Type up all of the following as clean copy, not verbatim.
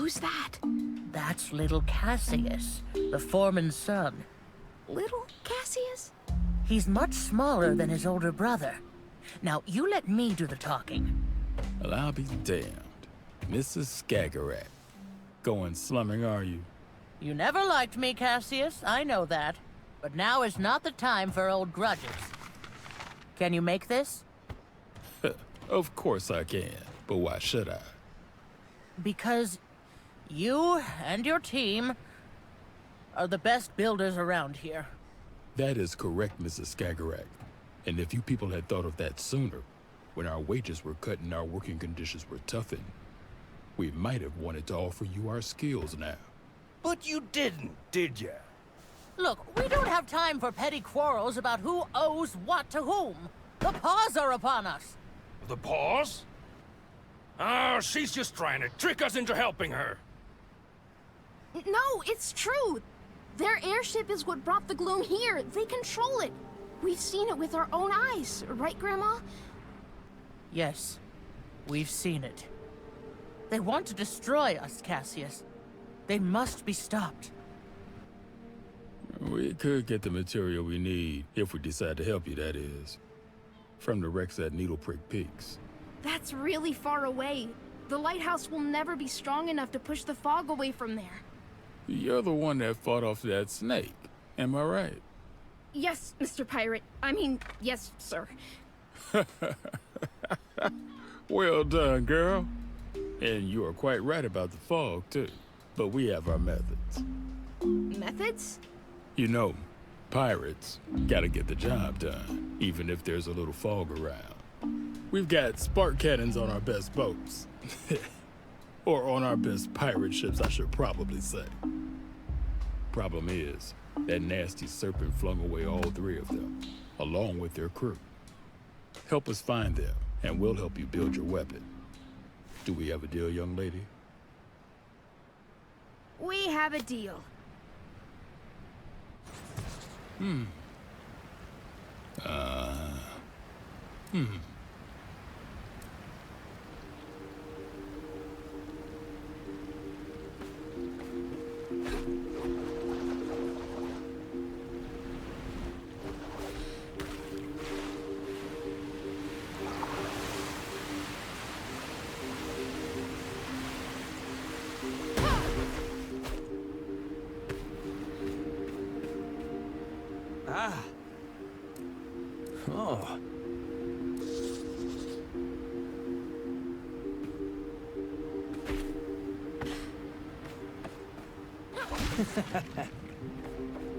Who's that? That's little Cassius, the foreman's son. Little Cassius? He's much smaller than his older brother. Now, you let me do the talking. Well, I'll be damned. Mrs. Skagerrak. Going slumming, are you? You never liked me, Cassius, I know that. But now is not the time for old grudges. Can you make this? Of course I can, but why should I? Because you and your team are the best builders around here. That is correct, Mrs. Skagerrak. And if you people had thought of that sooner, when our wages were cut and our working conditions were toughened, we might have wanted to offer you our skills now. But you didn't, did ya? Look, we don't have time for petty quarrels about who owes what to whom. The paws are upon us. The paws? Ah, she's just trying to trick us into helping her. No, it's true. Their airship is what brought the gloom here. They control it. We've seen it with our own eyes, right, Grandma? Yes, we've seen it. They want to destroy us, Cassius. They must be stopped. We could get the material we need, if we decide to help you, that is. From the wrecks at Needle Prick Peaks. That's really far away. The lighthouse will never be strong enough to push the fog away from there. You're the one that fought off that snake, am I right? Yes, Mr. Pirate. I mean, yes, sir. Well done, girl. And you are quite right about the fog, too. But we have our methods. Methods? You know, pirates gotta get the job done, even if there's a little fog around. We've got spark cannons on our best boats. Or on our best pirate ships, I should probably say. Problem is, that nasty serpent flung away all three of them, along with their crew. Help us find them, and we'll help you build your weapon. Do we have a deal, young lady? We have a deal. Hmm. Ah. Oh.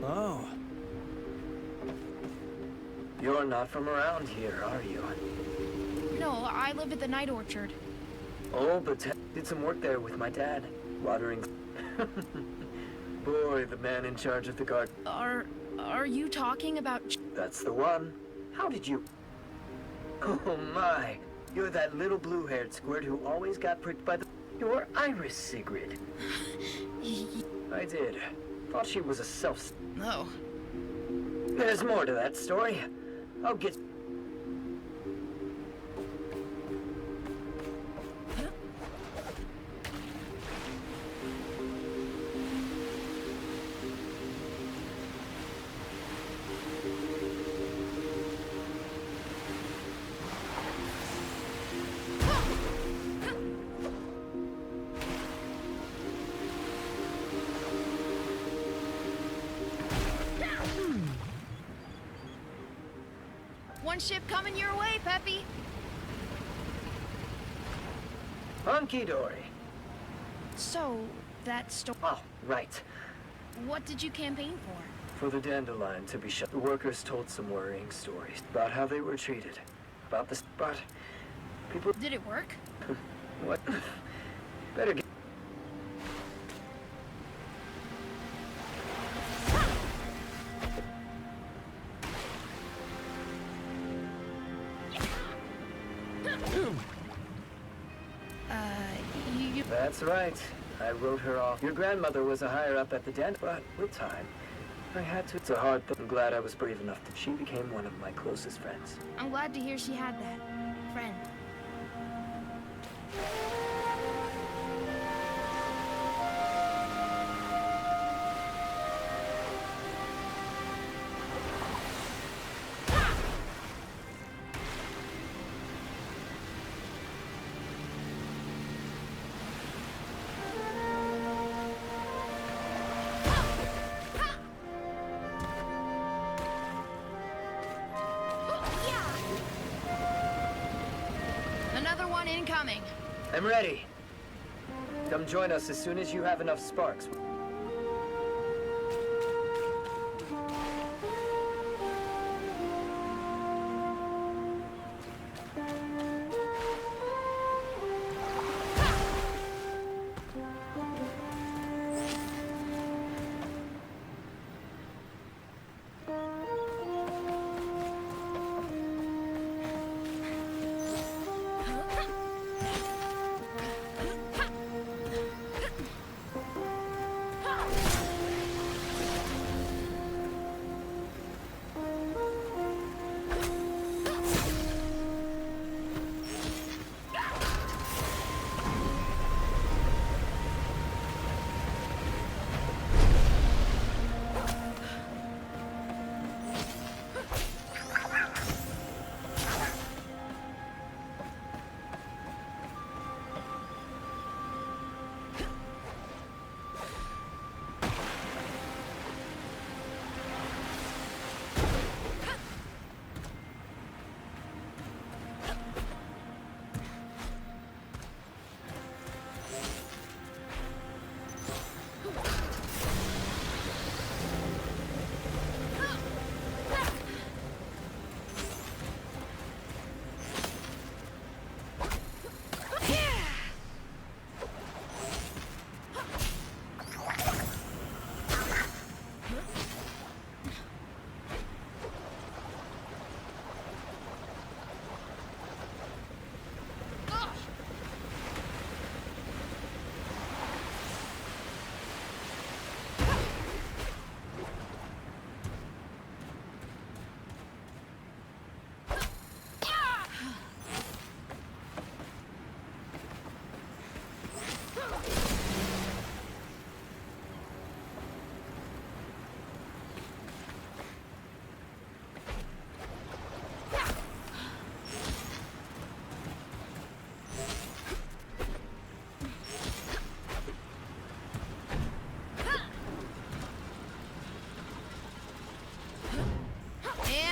Oh. You're not from around here, are you? No, I live at the Night Orchard. Oh, but did some work there with my dad, watering. Boy, the man in charge of the garden. Are you talking about... That's the one. How did you... Oh my, you're that little blue-haired squirt who always got pricked by the... You're Iris, Sigrid. I did. Thought she was a self... No. There's more to that story. I'll get... One ship coming your way, Peppy. Hunky-dory. So, that story... Oh, right. What did you campaign for? For the Dandelion to be shut. The workers told some worrying stories about how they were treated. About the... But... People... Did it work? What? Better get... That's right. I wrote her off. Your grandmother was a higher up at the den, but with time, I had to. It's a hard thing. I'm glad I was brave enough to. She became one of my closest friends. I'm glad to hear she had that friend. coming. I'm ready. Come join us as soon as you have enough sparks.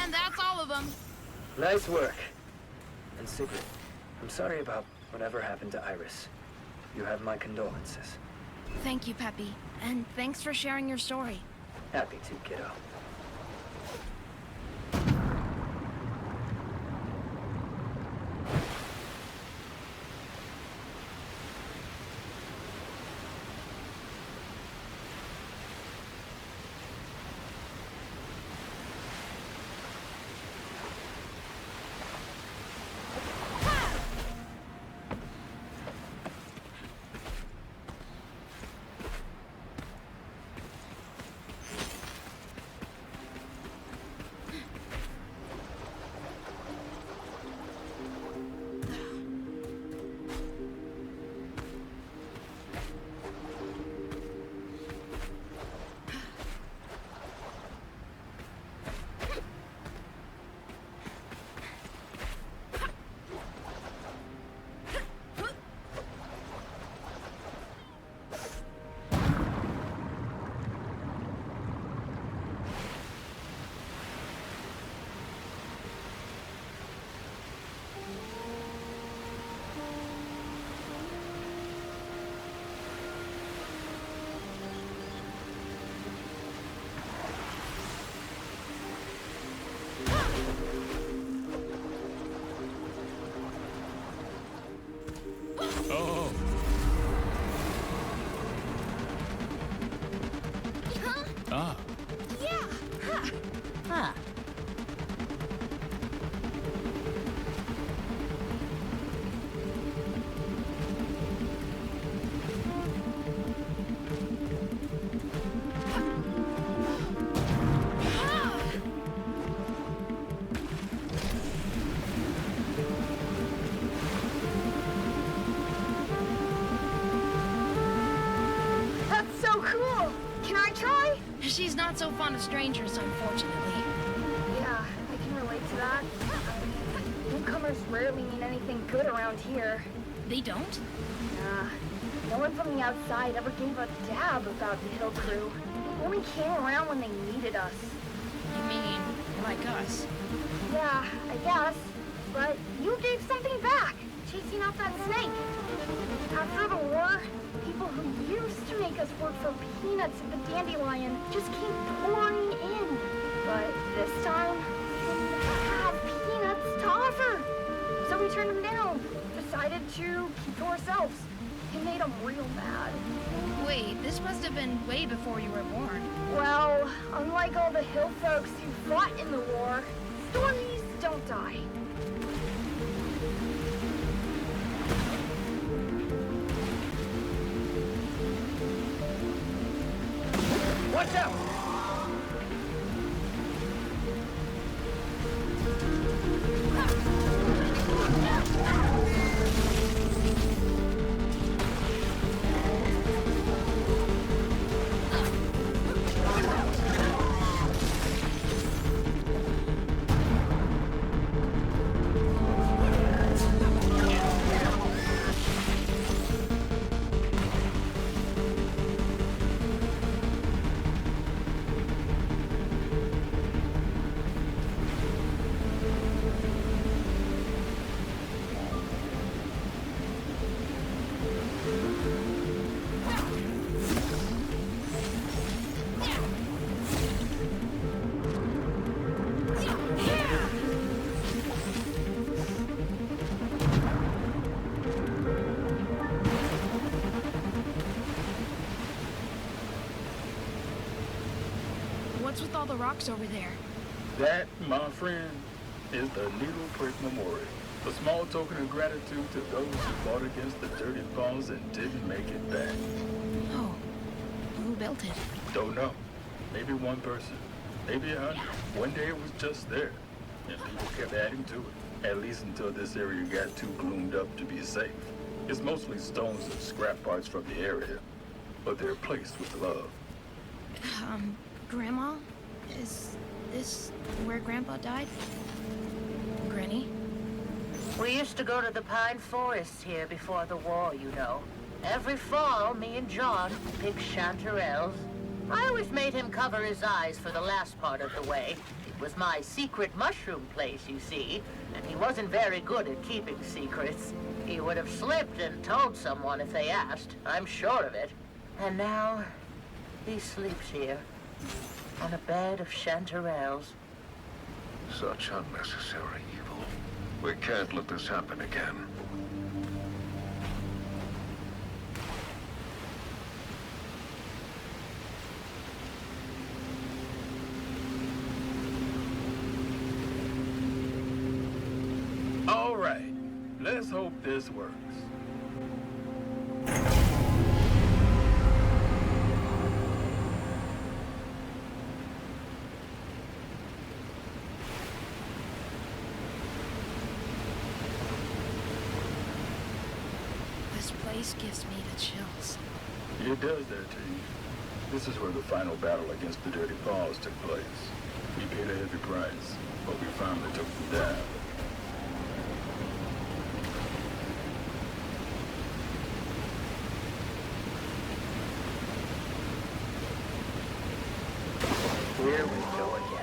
And that's all of them. Nice work. And Sigrid, I'm sorry about whatever happened to Iris. You have my condolences. Thank you, Peppy. And thanks for sharing your story. Happy to, kiddo. Oh, ah, Huh. That's so cool! Can I try? She's not so fond of strangers, unfortunately. Yeah, I can relate to that. Newcomers rarely mean anything good around here. They don't? Nah, no one from the outside ever gave a dab about the Hill Crew. Only came around when they needed us. You mean, like us? Yeah, I guess. But you gave something back. chasing off that snake. After the war, people who used to make us work for peanuts at the Dandelion just came pouring in. But this time, we didn't have peanuts to offer. So we turned them down, decided to keep to ourselves. It made them real mad. Wait, this must have been way before you were born. Well, unlike all the hill folks who fought in the war, stories don't die. Watch out! What's with all the rocks over there? That, my friend, is the Needle Prick Memorial. A small token of gratitude to those who fought against the Dirty Paws and didn't make it back. Oh, who built it? Don't know. Maybe one person. Maybe 100. One day it was just there. And people kept adding to it. At least until this area got too gloomed up to be safe. It's mostly stones and scrap parts from the area. But they're placed with love. Grandma? Is this where Grandpa died? Granny? We used to go to the pine forest here before the war, you know. Every fall, me and John picked chanterelles. I always made him cover his eyes for the last part of the way. It was my secret mushroom place, you see, and he wasn't very good at keeping secrets. He would have slipped and told someone if they asked, I'm sure of it. And now, he sleeps here, on a bed of chanterelles. Such unnecessary evil. We can't let this happen again. All right, let's hope this works. This place gives me the chills. It does that to you. This is where the final battle against the Dirty Paws took place. We paid a heavy price, but we finally took them down. Here we go again.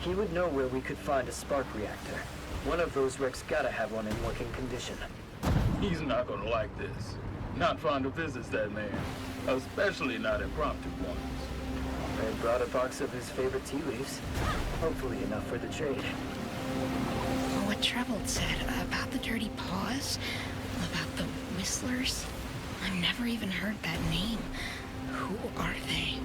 He would know where we could find a spark reactor. One of those wrecks gotta have one in working condition. He's not gonna like this. Not fond of visits, that man. Especially not impromptu ones. I brought a box of his favorite tea leaves. Hopefully enough for the trade. What Troubled said about the dirty paws, about the whistlers. I've never even heard that name. Who are they?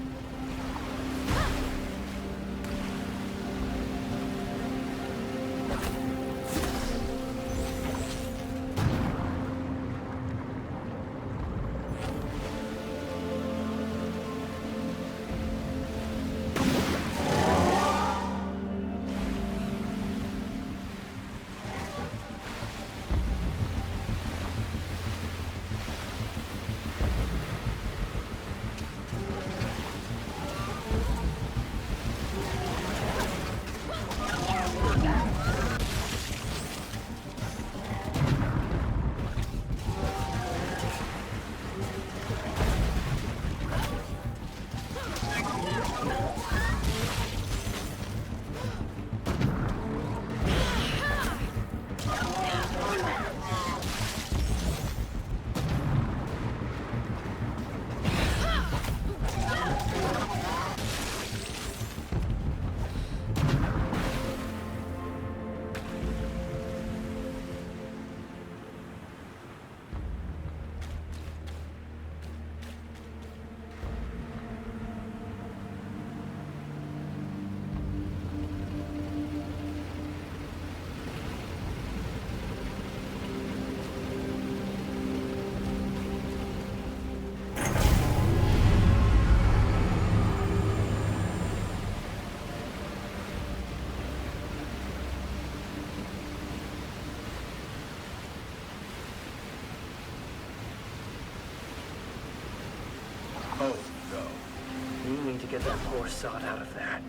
Oh, no. We need to get that poor sod out of there.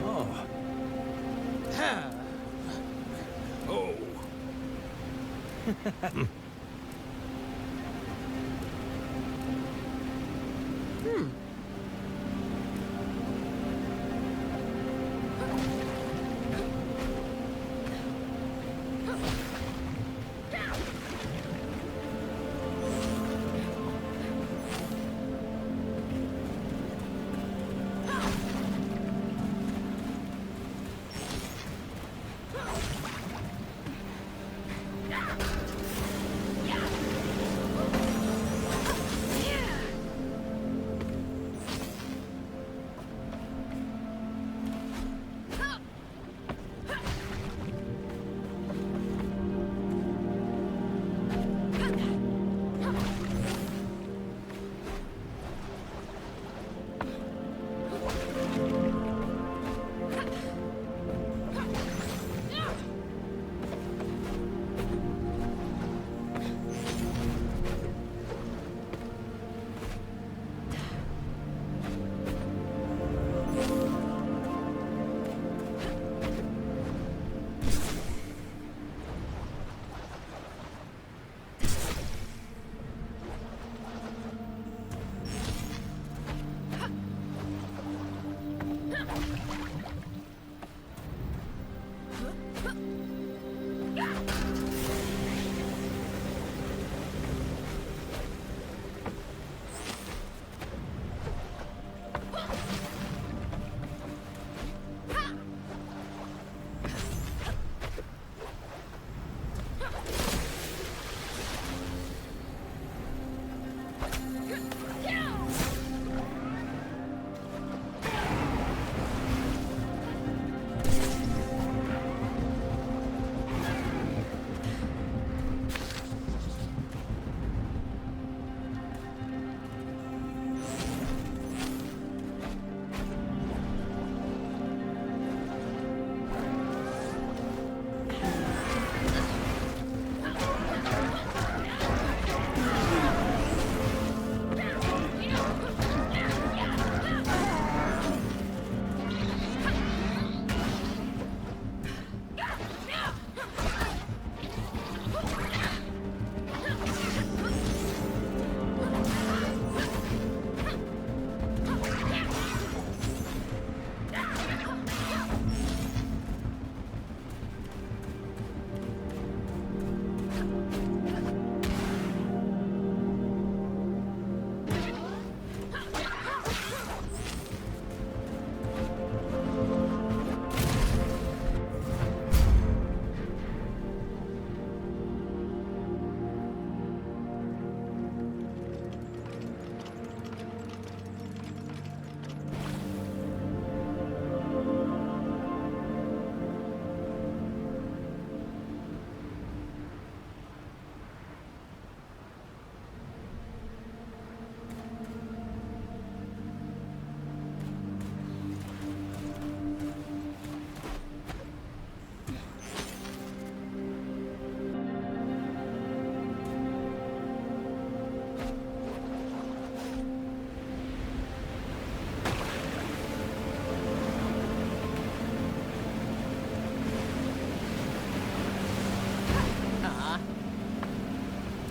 Oh. Oh.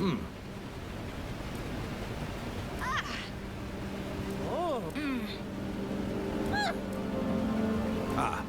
Oh. Ah.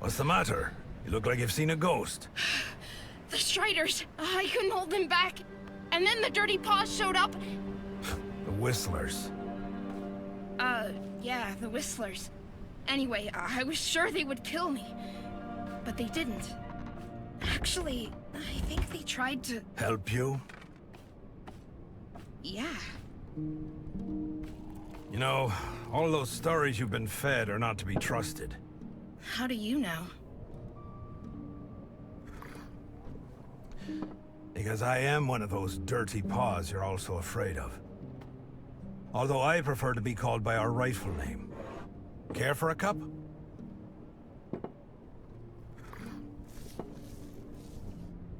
What's the matter? You look like you've seen a ghost. The Striders! I couldn't hold them back. And then the Dirty Paws showed up. The Whistlers. Yeah, the Whistlers. Anyway, I was sure they would kill me. But they didn't. Actually, I think they tried to... Help you? Yeah. You know, all those stories you've been fed are not to be trusted. How do you know? Because I am one of those dirty paws you're all so afraid of. Although I prefer to be called by our rightful name. Care for a cup?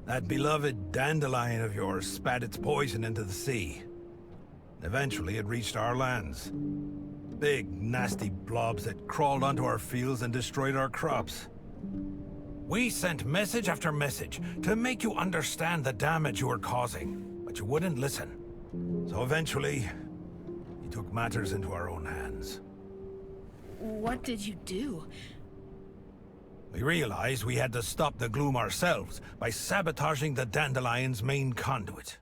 That beloved dandelion of yours spat its poison into the sea. Eventually, it reached our lands. Big, nasty blobs that crawled onto our fields and destroyed our crops. We sent message after message to make you understand the damage you were causing, but you wouldn't listen. So eventually, we took matters into our own hands. What did you do? We realized we had to stop the gloom ourselves by sabotaging the Dandelion's main conduit.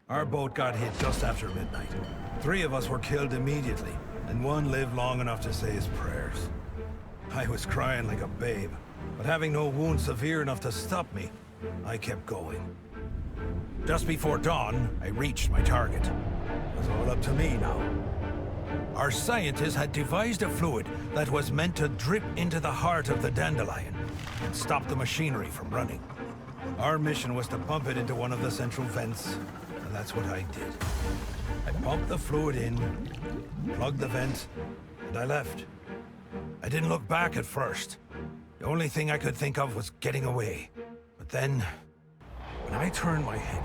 Our boat got hit just after midnight. 3 of us were killed immediately, and 1 lived long enough to say his prayers. I was crying like a babe, but having no wound severe enough to stop me, I kept going. Just before dawn, I reached my target. It was all up to me now. Our scientists had devised a fluid that was meant to drip into the heart of the dandelion and stop the machinery from running. Our mission was to pump it into one of the central vents, and that's what I did. I pumped the fluid in, plugged the vent, and I left. I didn't look back at first. The only thing I could think of was getting away. But then, when I turned my head,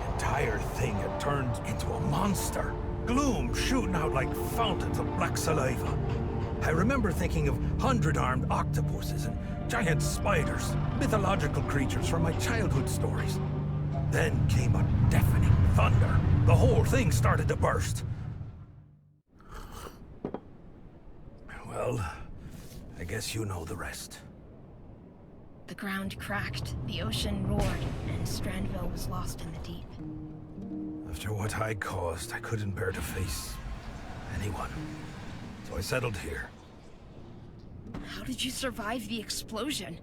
the entire thing had turned into a monster. Gloom shooting out like fountains of black saliva. I remember thinking of 100-armed octopuses and giant spiders, mythological creatures from my childhood stories. Then came a deafening thunder. The whole thing started to burst. Well, I guess you know the rest. The ground cracked, the ocean roared, and Strandville was lost in the deep. After what I caused, I couldn't bear to face anyone. So I settled here. How did you survive the explosion?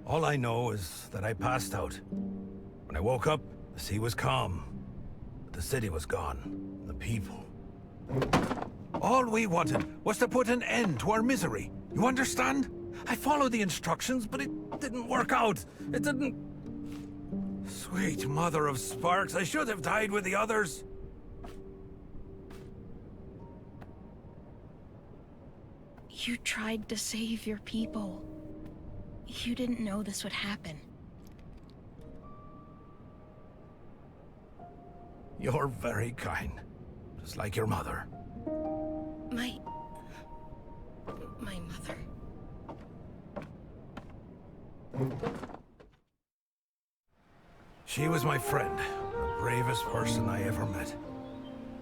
All I know is that I passed out. When I woke up, the sea was calm. But the city was gone. And the people. All we wanted was to put an end to our misery. You understand? I followed the instructions, but it didn't work out. It didn't... Sweet mother of sparks, I should have died with the others. You tried to save your people. You didn't know this would happen. You're very kind. Just like your mother. My mother? She was my friend, the bravest person I ever met.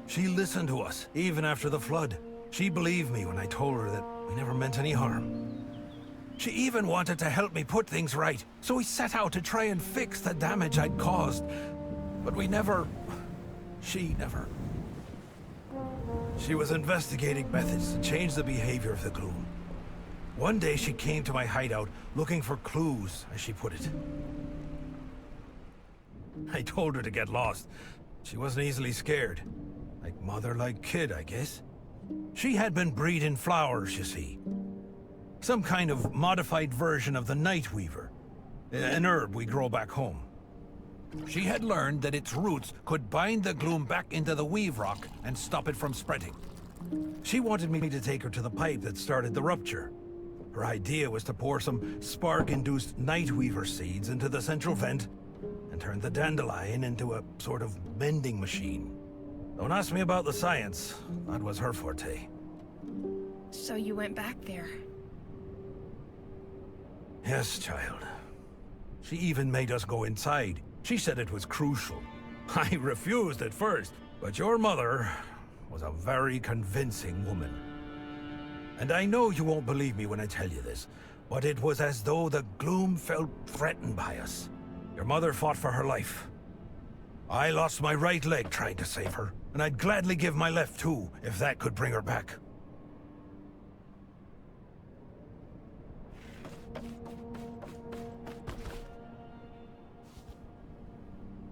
She listened to us, even after the flood. She believed me when I told her that we never meant any harm. She even wanted to help me put things right, so we set out to try and fix the damage I'd caused. But we never... She never... She was investigating methods to change the behavior of the gloom. One day she came to my hideout looking for clues, as she put it. I told her to get lost. She wasn't easily scared. Like mother, like kid, I guess. She had been breeding flowers, you see. Some kind of modified version of the night weaver. An herb we grow back home. She had learned that its roots could bind the gloom back into the weave rock and stop it from spreading. She wanted me to take her to the pipe that started the rupture. Her idea was to pour some spark-induced night weaver seeds into the central vent and turn the dandelion into a sort of mending machine. Don't ask me about the science. That was her forte. So you went back there? Yes, child. She even made us go inside. She said it was crucial. I refused at first, but your mother was a very convincing woman. And I know you won't believe me when I tell you this, But it was as though the gloom felt threatened by us. Your mother fought for her life. I lost my right leg trying to save her, and I'd gladly give my left too, if that could bring her back.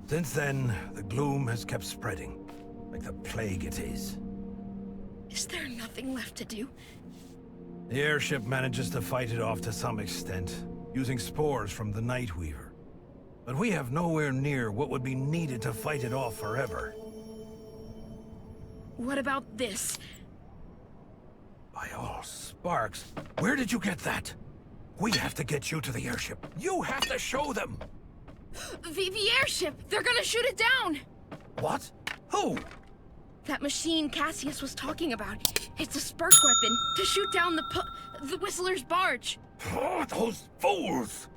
Since then, the gloom has kept spreading, like the plague it is. Is there nothing left to do? The airship manages to fight it off to some extent, using spores from the Nightweaver. But we have nowhere near what would be needed to fight it off forever. What about this? By all sparks, where did you get that? We have to get you to the airship. You have to show them! The airship! They're gonna shoot it down! What? Who? That machine Cassius was talking about. It's a spark weapon to shoot down the Whistler's barge. Oh, those fools!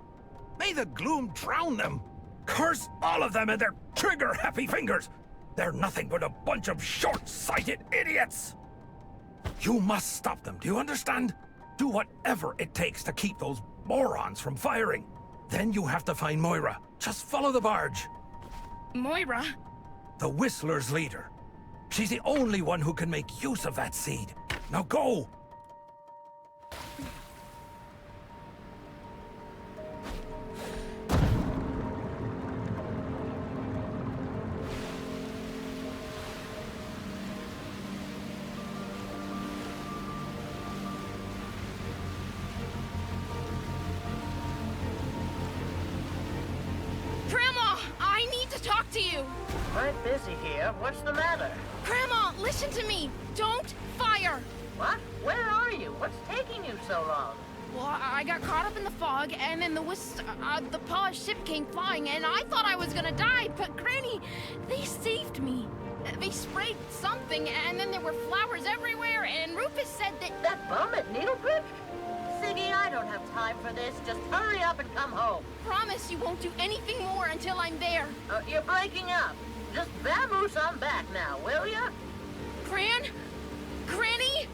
May the gloom drown them! Curse all of them and their trigger-happy fingers! They're nothing but a bunch of short-sighted idiots! You must stop them, do you understand? Do whatever it takes to keep those morons from firing. Then you have to find Moira. Just follow the barge. Moira? The Whistler's leader. She's the only one who can make use of that seed. Now go! To you. I'm busy here. What's the matter? Grandma, listen to me. Don't fire. What? Where are you? What's taking you so long? Well, I got caught up in the fog, and then the polished ship came flying, and I thought I was gonna die, but Granny, they saved me. They sprayed something, and then there were flowers everywhere, and Rufus said that... That bum at Needlegrip? Siggy, I don't have time for this. Just hurry up and come home. Promise you won't do anything more until I'm there. You're breaking up. Just vamoose on back now, will ya? Granny?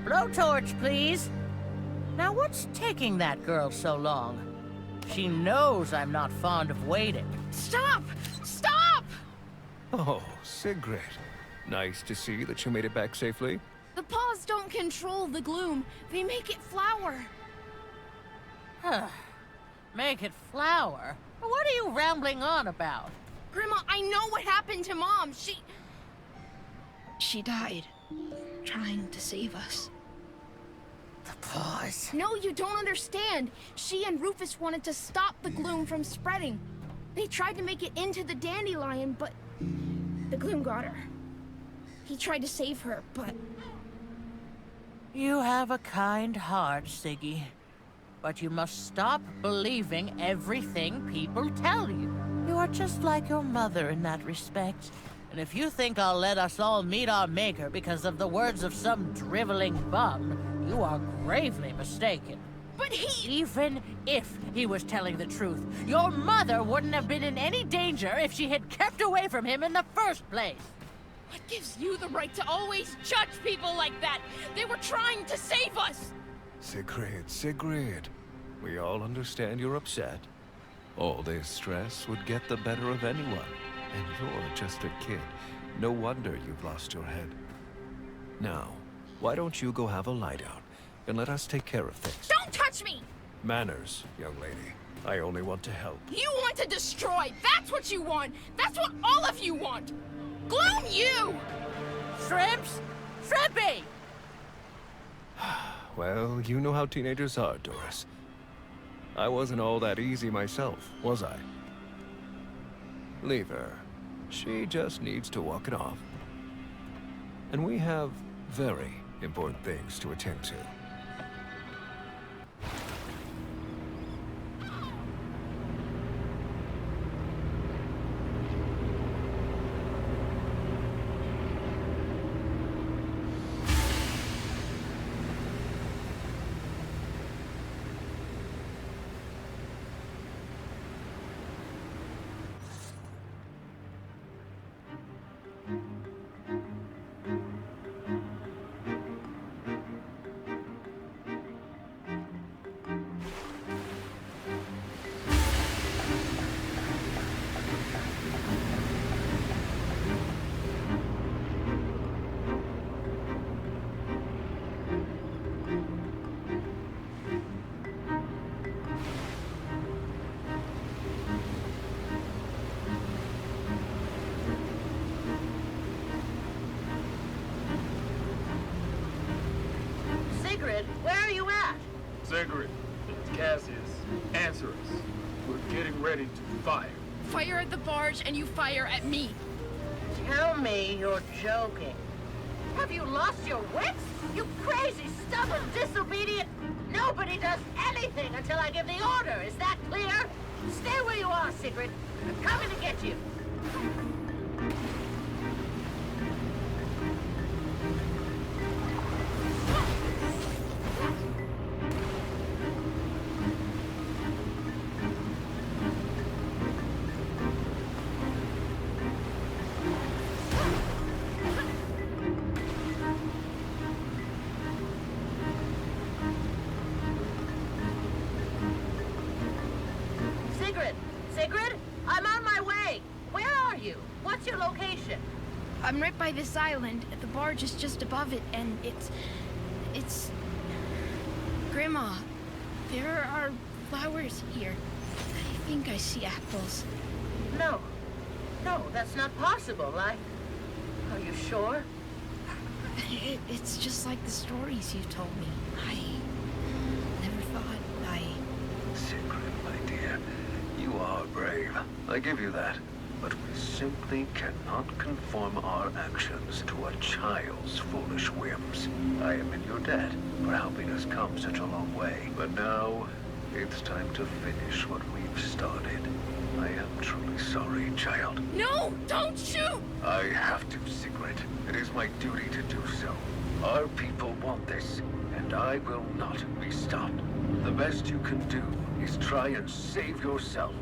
Blowtorch, please. Now, what's taking that girl so long? She knows I'm not fond of waiting. Stop! Stop! Oh, Sigrid. Nice to see that you made it back safely. The paws don't control the gloom. They make it flower. Make it flower? What are you rambling on about? Grandma, I know what happened to Mom. She died, trying to save us. The paws. No, you don't understand. She and Rufus wanted to stop the gloom from spreading. They tried to make it into the dandelion, but the gloom got her. He tried to save her, but... You have a kind heart, Siggy. But you must stop believing everything people tell you. You are just like your mother in that respect. And if you think I'll let us all meet our maker because of the words of some driveling bum, you are gravely mistaken. But he... Even if he was telling the truth, your mother wouldn't have been in any danger if she had kept away from him in the first place. What gives you the right to always judge people like that? They were trying to save us! Sigrid. We all understand you're upset. All this stress would get the better of anyone. And you're just a kid. No wonder you've lost your head. Now, why don't you go have a lie down, and let us take care of things. Don't touch me! Manners, young lady. I only want to help. You want to destroy! That's what you want! That's what all of you want! Gloom you! Shrimps? Shrimpy! Well, you know how teenagers are, Doris. I wasn't all that easy myself, was I? Leave her. She just needs to walk it off. And we have very important things to attend to. Sigrid, where are you at? Sigrid, it's Cassius. Answer us. We're getting ready to fire. Fire at the barge and you fire at me. Tell me you're joking. Have you lost your wits? You crazy, stubborn, disobedient... Nobody does anything until I give the order. Is that clear? Stay where you are, Sigrid. I'm coming to get you. Sigrid, I'm on my way. Where are you? What's your location? I'm right by this island. The barge is just above it, and it's... Grandma, there are flowers here. I think I see apples. No, that's not possible. Are you sure? It's just like the stories you told me. I never thought Sigrid, my dear, you are brave. I give you that. But we simply cannot conform our actions to a child's foolish whims. I am in your debt for helping us come such a long way. But now, it's time to finish what we've started. I am truly sorry, child. No, don't shoot! I have to, Sigrid. It is my duty to do so. Our people want this, and I will not be stopped. The best you can do is try and save yourself.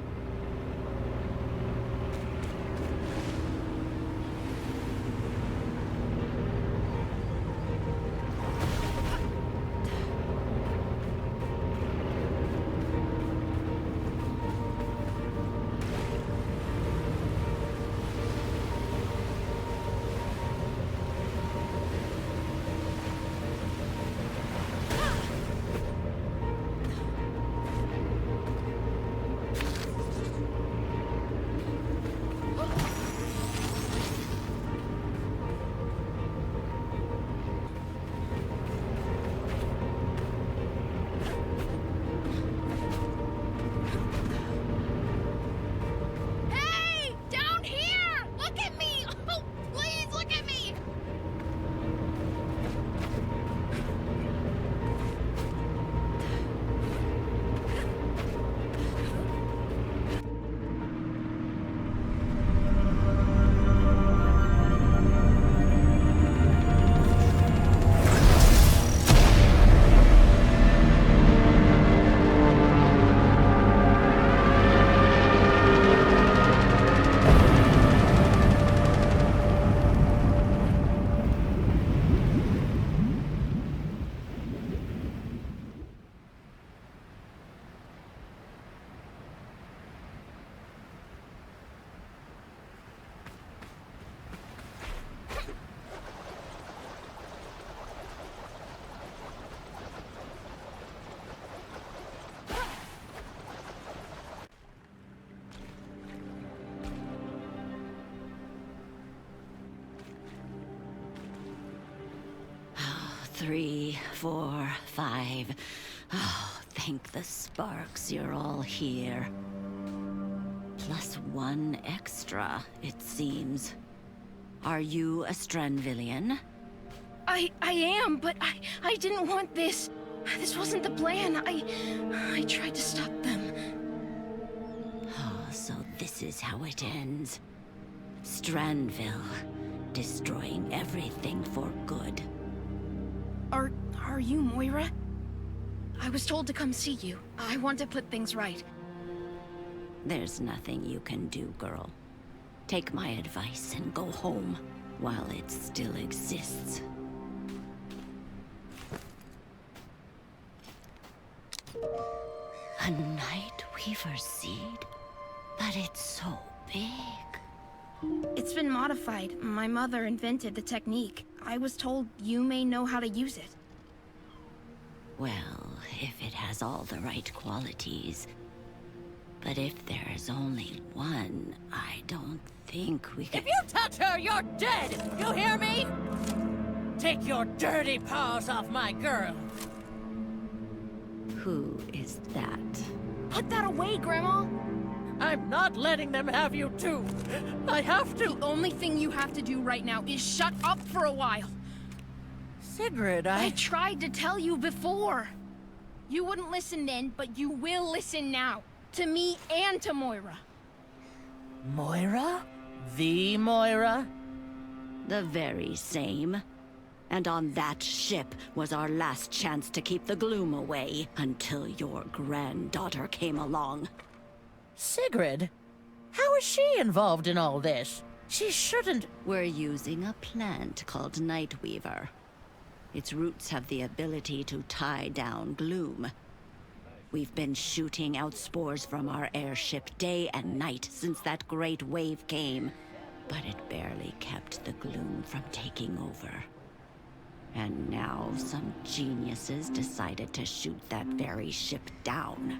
3, 4, 5. Oh, thank the sparks you're all here. Plus 1 extra, it seems. Are you a Stranvillian? I am, but I didn't want this. This wasn't the plan. I tried to stop them. Oh, so this is how it ends. Stranville, destroying everything for good. Are you Moira? I was told to come see you. I want to put things right. There's nothing you can do, girl. Take my advice and go home while it still exists. A Night Weaver seed? But it's so big. It's been modified. My mother invented the technique. I was told you may know how to use it. Well, if it has all the right qualities. But if there's only one, I don't think we can— If you touch her, you're dead! You hear me? Take your dirty paws off my girl! Who is that? Put that away, Grandma! I'm not letting them have you too! I have to! The only thing you have to do right now is shut up for a while! Sigrid, I tried to tell you before! You wouldn't listen then, but you will listen now. To me and to Moira. Moira? The Moira? The very same. And on that ship was our last chance to keep the gloom away until your granddaughter came along. Sigrid? How is she involved in all this? She shouldn't— We're using a plant called Nightweaver. Its roots have the ability to tie down gloom. We've been shooting out spores from our airship day and night since that great wave came, but it barely kept the gloom from taking over. And now some geniuses decided to shoot that very ship down.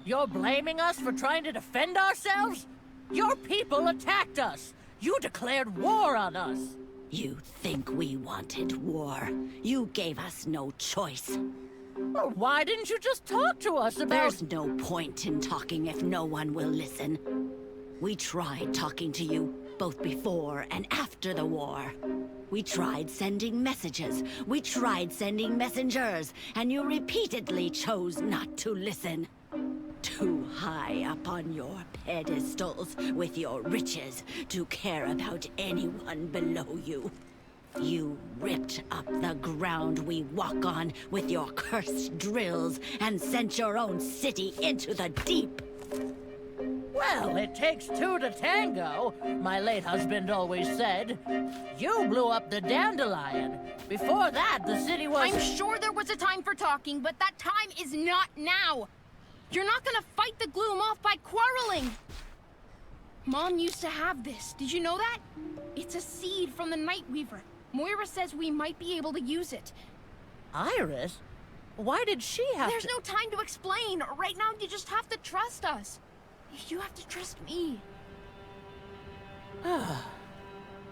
You're blaming us for trying to defend ourselves? Your people attacked us! You declared war on us! You think we wanted war? You gave us no choice. Well, why didn't you just talk to us about— There's no point in talking if no one will listen. We tried talking to you, both before and after the war. We tried sending messages. We tried sending messengers, and you repeatedly chose not to listen. Too high up on your pedestals with your riches to care about anyone below you. You ripped up the ground we walk on with your cursed drills and sent your own city into the deep. Well, it takes two to tango, my late husband always said. You blew up the Dandelion. Before that, the city was— I'm sure there was a time for talking, but that time is not now. You're not gonna fight the gloom off by quarreling. Mom used to have this. Did you know that? It's a seed from the Nightweaver. Moira says we might be able to use it. Iris? Why did she have There's no time to explain. Right now, you just have to trust us. You have to trust me.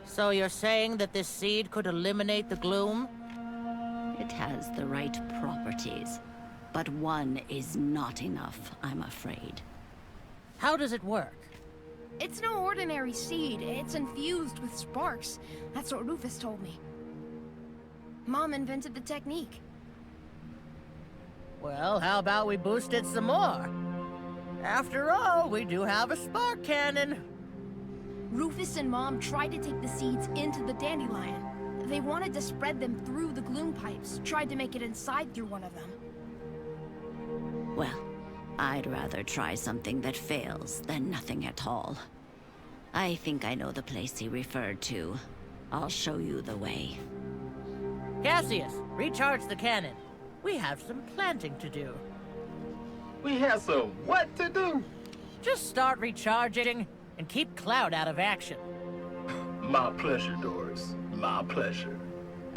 So you're saying that this seed could eliminate the gloom? It has the right properties. But one is not enough, I'm afraid. How does it work? It's no ordinary seed. It's infused with sparks. That's what Rufus told me. Mom invented the technique. Well, how about we boost it some more? After all, we do have a spark cannon. Rufus and Mom tried to take the seeds into the dandelion. They wanted to spread them through the gloom pipes, tried to make it inside through one of them. Well, I'd rather try something that fails than nothing at all. I think I know the place he referred to. I'll show you the way. Cassius, recharge the cannon. We have some planting to do. We have some what to do? Just start recharging and keep Cloud out of action. My pleasure, Doris. My pleasure.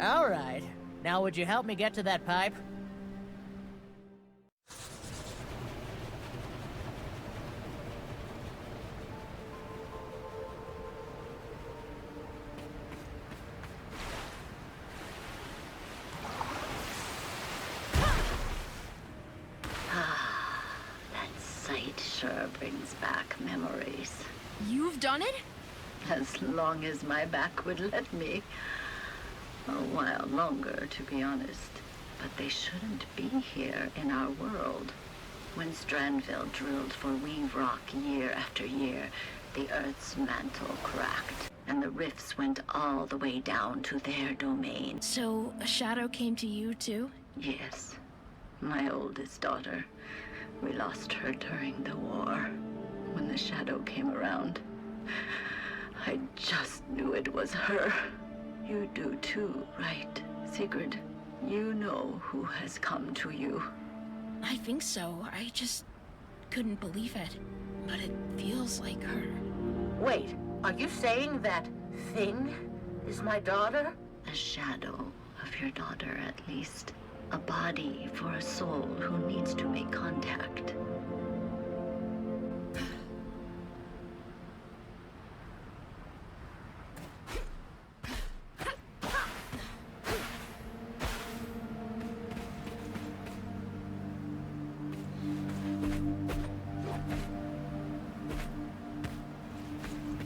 All right. Now would you help me get to that pipe? sure brings back memories. You've done it? As long as my back would let me. A while longer, to be honest. But they shouldn't be here in our world. When Stranville drilled for Weave Rock year after year, the Earth's mantle cracked, and the rifts went all the way down to their domain. So, a shadow came to you, too? Yes. My oldest daughter. We lost her during the war. When the shadow came around, I just knew it was her. You do too, right, Sigrid? You know who has come to you. I think so. I just couldn't believe it. But it feels like her. Wait, are you saying that thing is my daughter? A shadow of your daughter, at least. A body for a soul who needs to make contact.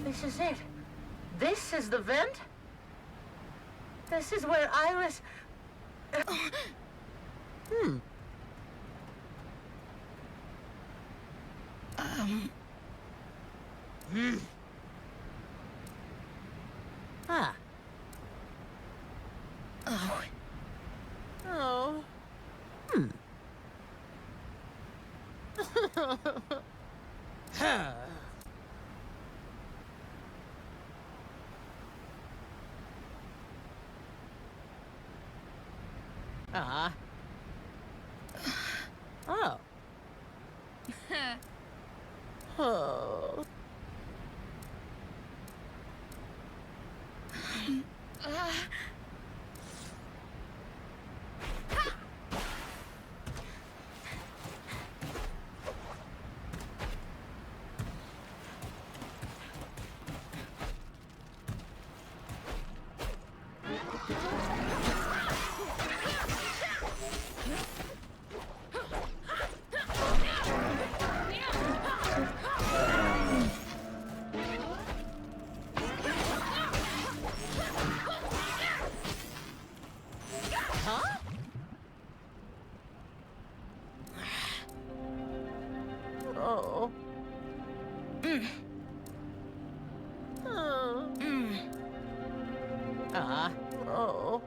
This is it. This is the vent? This is where Iris... Ah. Oh. Oh. Ah. Oh. Oh. Oh. Ah. Oh.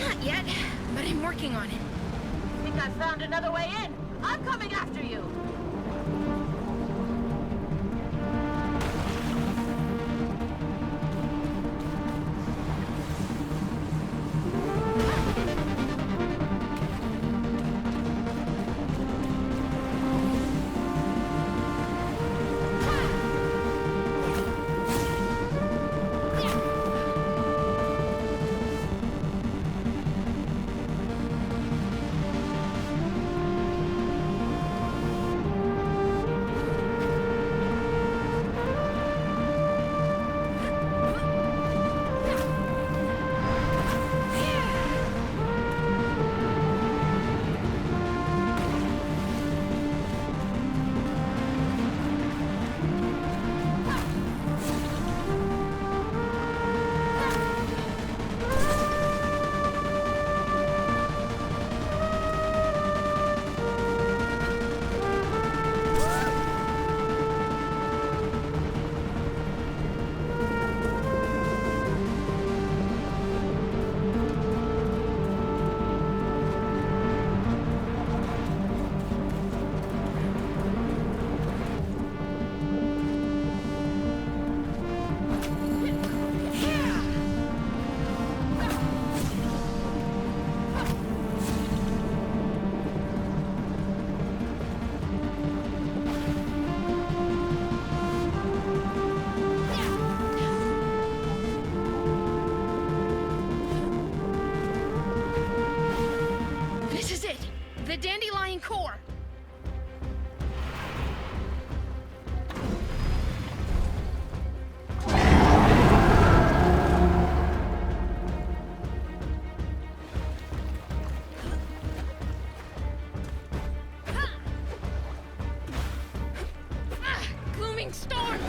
Not yet, but I'm working on it. Think I found another way in? I'm coming after you! The dandelion core. Glooming storms!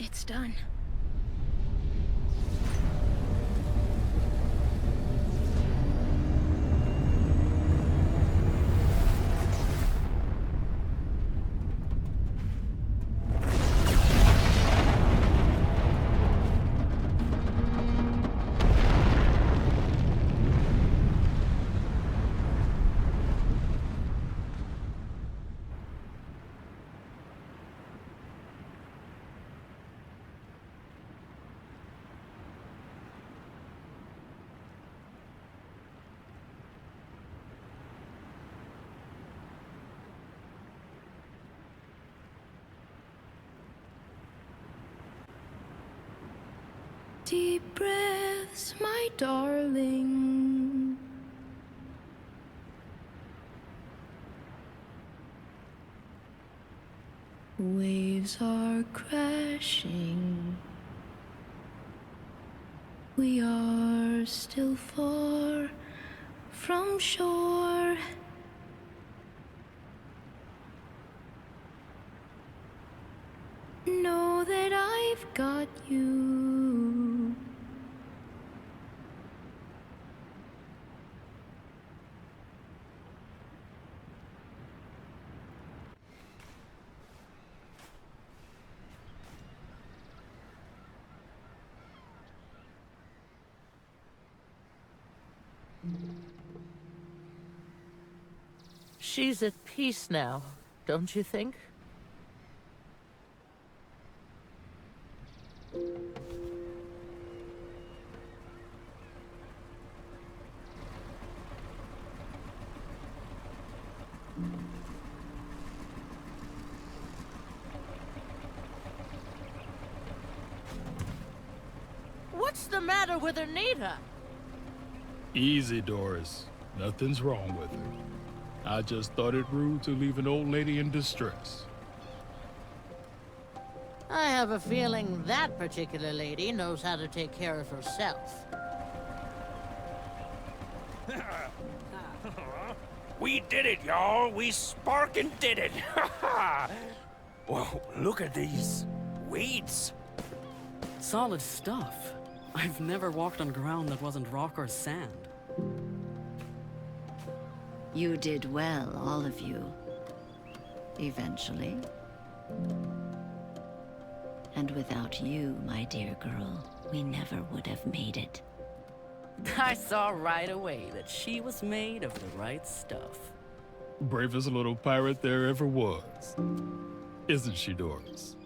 It's done. Deep breaths, my darling. Waves are crashing. We are still far from shore. Know that I've got you. She's at peace now, don't you think? What's the matter with Anita? Easy, Doris. Nothing's wrong with her. I just thought it rude to leave an old lady in distress. I have a feeling that particular lady knows how to take care of herself. We did it, y'all. We sparkin' did it. Whoa, look at these weeds. Solid stuff. I've never walked on ground that wasn't rock or sand. You did well, all of you. Eventually. And without you, my dear girl, we never would have made it. I saw right away that she was made of the right stuff. Bravest little pirate there ever was. Isn't she, Doris?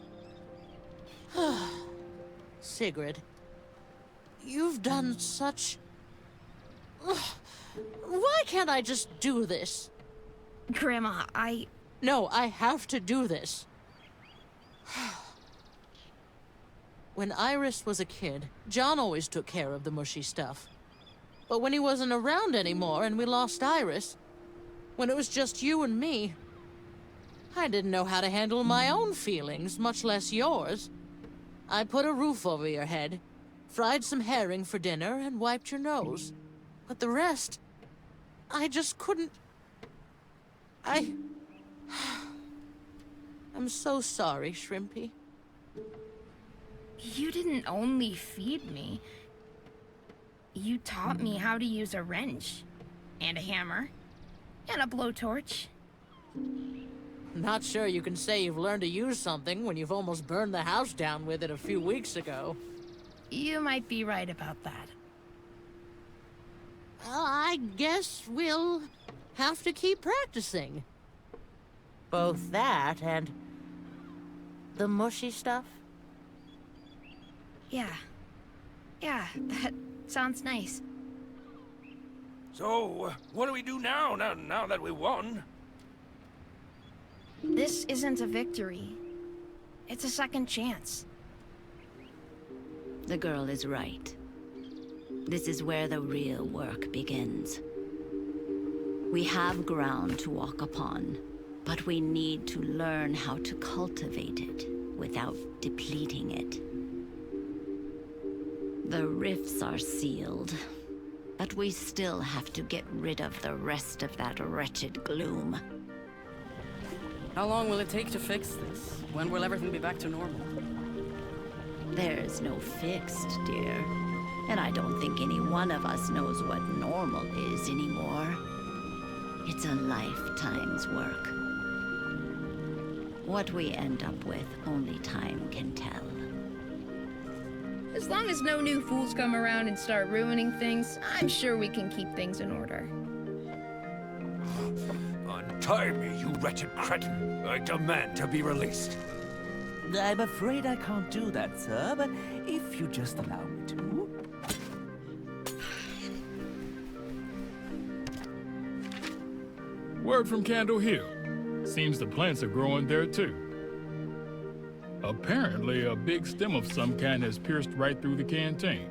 Sigrid, you've done such... Why can't I just do this? Grandma, No, I have to do this. When Iris was a kid, John always took care of the mushy stuff. But when he wasn't around anymore and we lost Iris, when it was just you and me, I didn't know how to handle my own feelings, much less yours. I put a roof over your head, fried some herring for dinner, and wiped your nose. But the rest, I just couldn't... I'm so sorry, Shrimpy. you didn't only feed me. You taught me how to use a wrench, and a hammer, and a blowtorch. Not sure you can say you've learned to use something when you've almost burned the house down with it a few weeks ago. You might be right about that. I guess we'll have to keep practicing. Both that and the mushy stuff. Yeah, that sounds nice. So, what do we do now that we won? This isn't a victory. It's a second chance. The girl is right. This is where the real work begins. We have ground to walk upon, but we need to learn how to cultivate it without depleting it. The rifts are sealed, but we still have to get rid of the rest of that wretched gloom. How long will it take to fix this? When will everything be back to normal? There's no fixed, dear. And I don't think any one of us knows what normal is anymore. It's a lifetime's work. What we end up with, only time can tell. As long as no new fools come around and start ruining things, I'm sure we can keep things in order. Untie me, you wretched cretin! I demand to be released. I'm afraid I can't do that, sir, but if you just allow me to. Word from Candle Hill. Seems the plants are growing there too. Apparently, a big stem of some kind has pierced right through the canteen.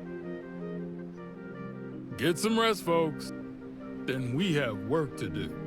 Get some rest, folks. Then we have work to do.